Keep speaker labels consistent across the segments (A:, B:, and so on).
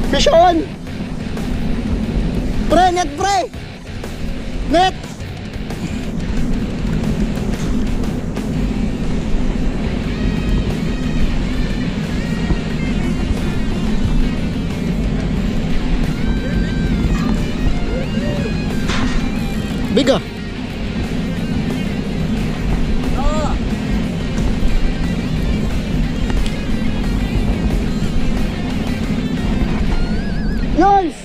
A: Fish on! Pre, net pre! Net! Big ah! Nice!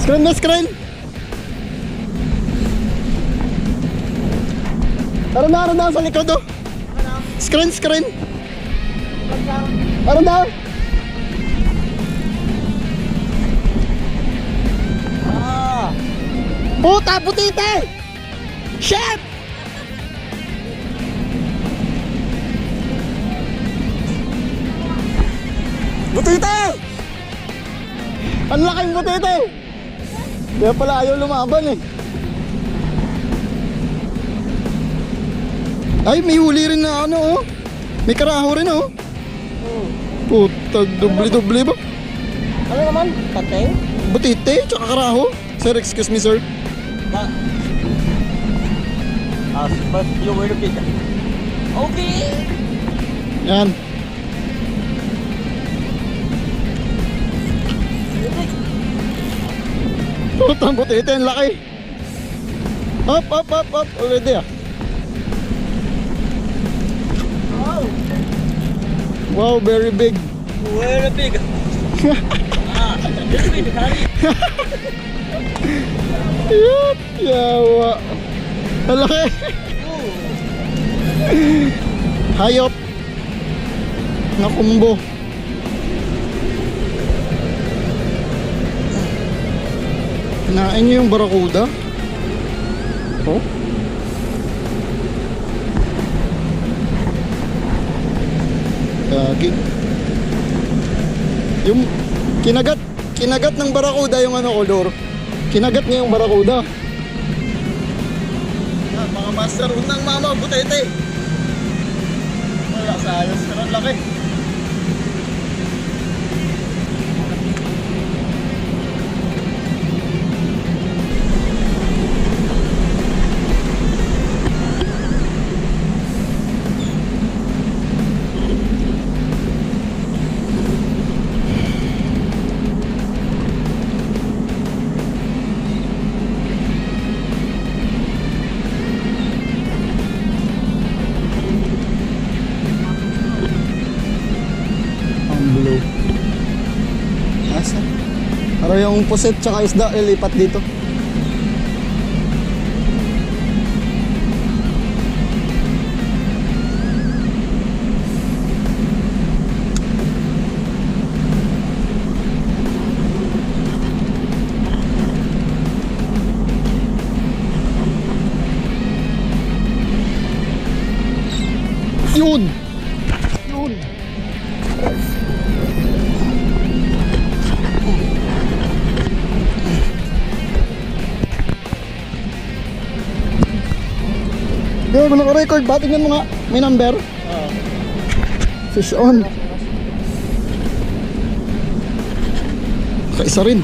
A: Screen na screen! Aron na sa likod oh! Screen! Aron na! Puta! Butite! Shit! Butite! Ang laking butite! Kaya pala ayaw lumaban eh. Ay, may huli rin na ano oh. May karaho rin oh. Puta, doble ba?
B: Ano naman? Pateng?
A: Butite, tsaka karaho. Sir, excuse me sir.
B: But you will pick. Okay.
A: Yan. Putang butite, ang laki. Up. Already ah.
B: Wow.
A: Wow, very big.
B: Very big. Very big, Harry.
A: Yup, yawa. Ang laki. Hayop na kumbo. Kinain niyo yung barakuda? Oh? Gagi. Yung kinagat ng barakuda yung ano color. Kinagat niya yung barakuda. Yan, mga master ng mama, butete. Wala sa ayos, pero ang laki. Blue. Asa? Para yung puset tsaka isda ilipat dito. Yun! Hindi mo naka-record ba? Tingnan mo nga. May number. Fish on. Kaisa rin.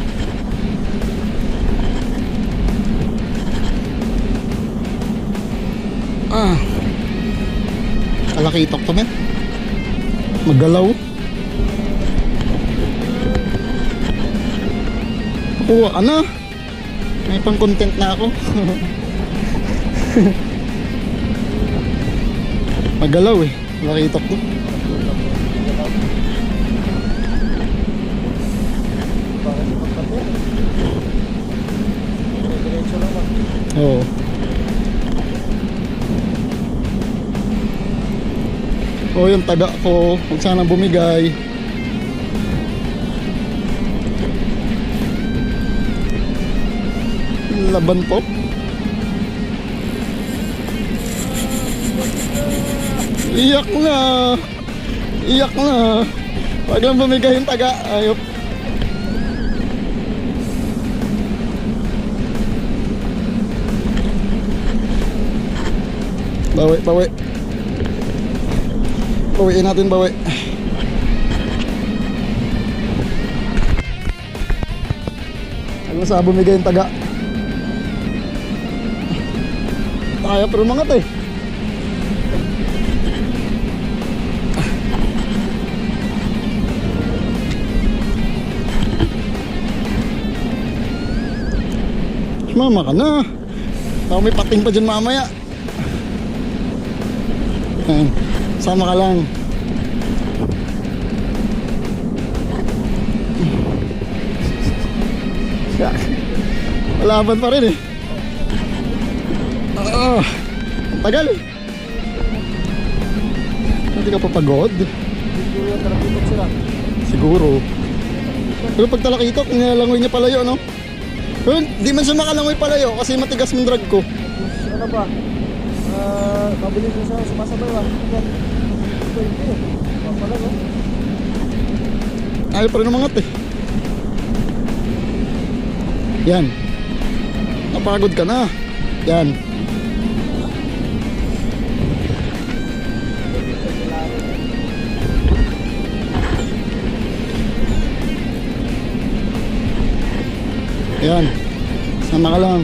A: Alakitok to men. Maggalaw. Kuha ka na. May pang content na ako. Magalaw eh, nakitok ko. Oo. Oh, yung taga ko, huwag sanang bumigay. Laban po. Iyak na. Wag lang bumigay yung taga. Ayop. Bawi. Bawiin natin, bawi. Ano sa bumigay yung taga? Kaya pero mangat eh. Mama ka na. Baka may pating pa dyan mamaya. Ayan. Sama ka lang. Malaban pa rin eh. Ang tagal eh. Hindi ka papagod. Siguro. Pero pag talakitok, nilalangoy niya palayo, no? Pero di man siya makalangoy palayo kasi matigas yung drag ko.
B: Ano ba? Mabilis na siya, sumasabay ba? Ito, pala no?
A: Ayaw pa rin umangat eh. Yan. Napagod ka na. Yan. Yan. Sama ka lang.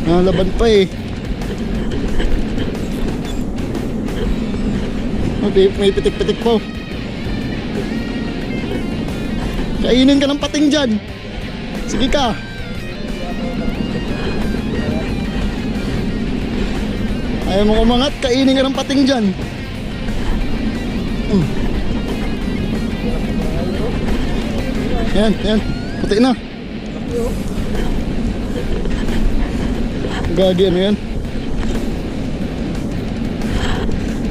A: Laban pa eh. May pitik-pitik po. Kainin ka ng pating dyan. Sige ka. Ayaw mo kumangat, kainin ka ng pating dyan. Yan, yan. Puti na. Gagi, ano yan?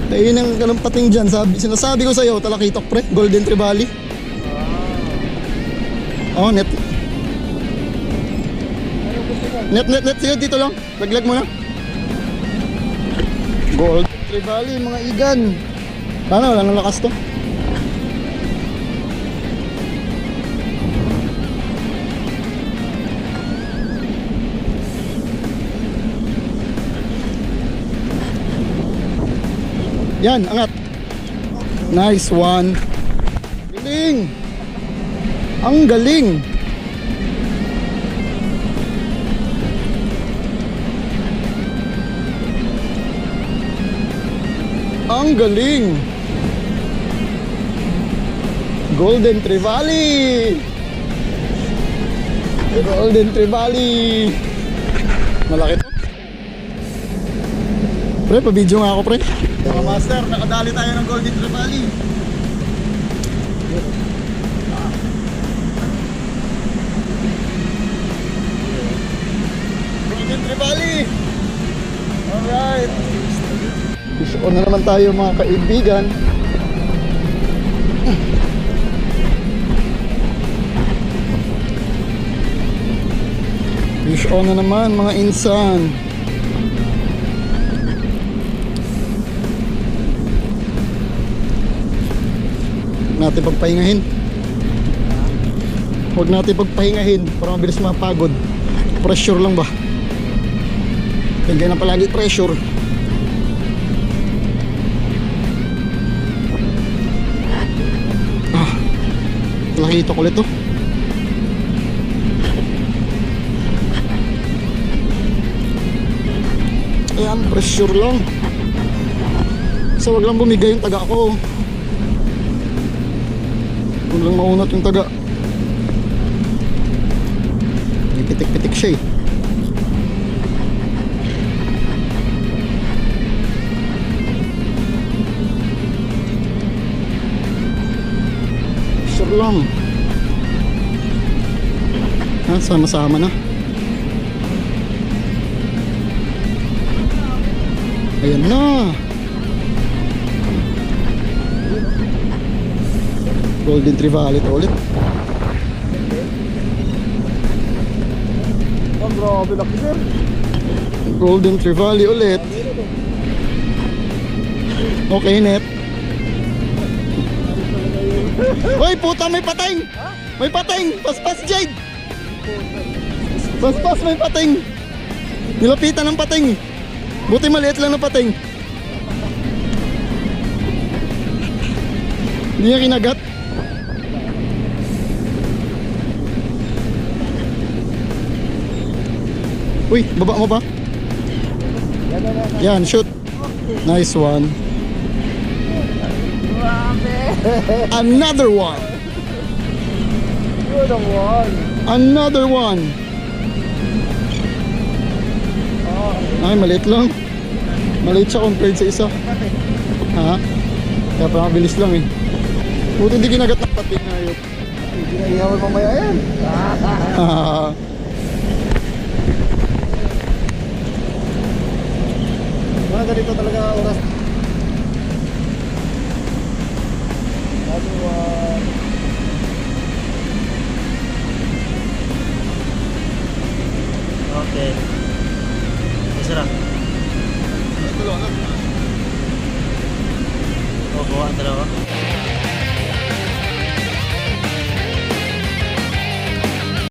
A: Kainin ka ng pating dyan. Sinasabi ko sa'yo, talakitok pre. Golden Trevally. Oh, net. Net. Sige, dito lang. Laglag mo na. Golden Trevally, mga igan. Paano? Wala nang lakas to. Yan, angat. Nice one. Galing. Ang galing. Ang galing. Golden Trevally. Golden Trevally. Malaki to. Pre, pa-video nga ako pre. Mga master, nakadali tayo ng Golden Trevally. Golden Trevally. Alright. Fish on na naman tayo mga kaibigan. Fish on na naman mga insan. Natin pagpahingahin. Huwag natin pagpahingahin para mabilis mapagod. Pressure lang ba? Bigyan na palagi pressure. Nakita ko ulit to. Ayan, pressure lang. So wag lang bumigay yung taga ko. Huwag lang maunat yung taga. May pitik-pitik siya eh. Pressure lang. Ha, sama-sama na. Ayan na. Golden Trevally ito ulit.
B: Oh, grabe laki sir.
A: Golden Trevally ulit. Okay, net. Hoy, puta, may pating! May pating! Paspas, Jade! Paspas, may pating! Nilapitan ng pating. Buti maliit lang na pating. Hindi niya kinagat. Uy, baba mo ba? Yan, shoot. Nice one. Another one.
B: Yun ang one.
A: Another one. Ay, maliit lang. Maliit siya compared sa isa. Ha? Kaya pa mabilis lang eh. Buti hindi kinagat ng pating na yun.
B: Hindi na ihawan mamaya yan. Mga ganito talaga oras. Another one.
C: Okay. Masarap.
A: Ito lang.
C: O, buha ang dalawa.